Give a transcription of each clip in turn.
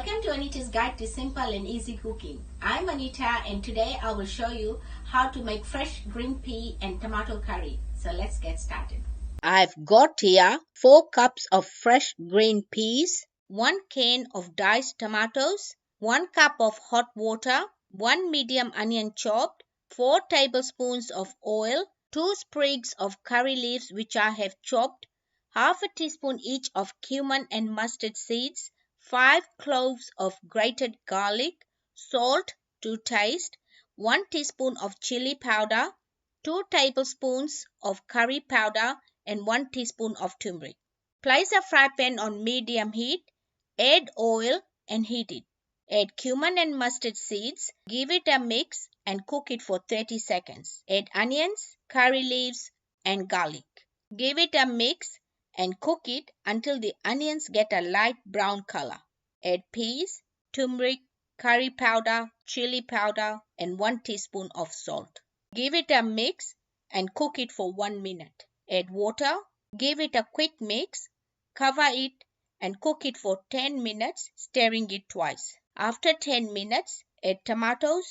Welcome to Anita's Guide to Simple and Easy Cooking. I'm Anita and today I will show you how to make fresh green pea and tomato curry. So let's get started. I've got here 4 cups of fresh green peas, 1 can of diced tomatoes, 1 cup of hot water, 1 medium onion chopped, 4 tablespoons of oil, 2 sprigs of curry leaves which I have chopped, half a teaspoon each of cumin and mustard seeds, 5 cloves of grated garlic, salt to taste, 1 teaspoon of chili powder, 2 tablespoons of curry powder and 1 teaspoon of turmeric. Place a fry pan on medium heat, add oil and heat it. Add cumin and mustard seeds, give it a mix and cook it for 30 seconds. Add onions, curry leaves and garlic. Give it a mix and cook it until the onions get a light brown color. Add peas, turmeric, curry powder, chili powder and 1 teaspoon of salt. Give it a mix and cook it for 1 minute. Add water, give it a quick mix, cover it and cook it for 10 minutes, stirring it twice. After 10 minutes, add tomatoes,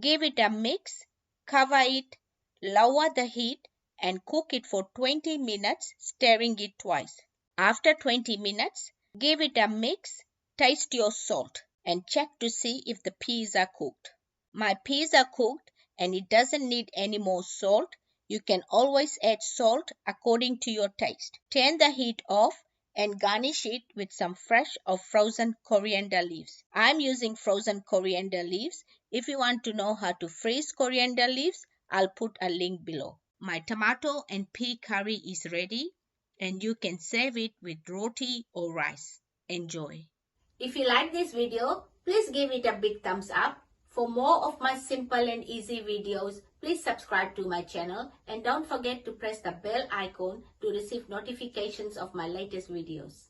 give it a mix, cover it, lower the heat and cook it for 20 minutes, stirring it twice. After 20 minutes, give it a mix, taste your salt and check to see if the peas are cooked. My peas are cooked and it doesn't need any more salt. You can always add salt according to your taste. Turn the heat off and garnish it with some fresh or frozen coriander leaves. I'm using frozen coriander leaves. If you want to know how to freeze coriander leaves, I'll put a link below. My tomato and pea curry is ready and you can serve it with roti or rice. Enjoy. If you like this video, please give it a big thumbs up. For more of my simple and easy videos, please subscribe to my channel and don't forget to press the bell icon to receive notifications of my latest videos.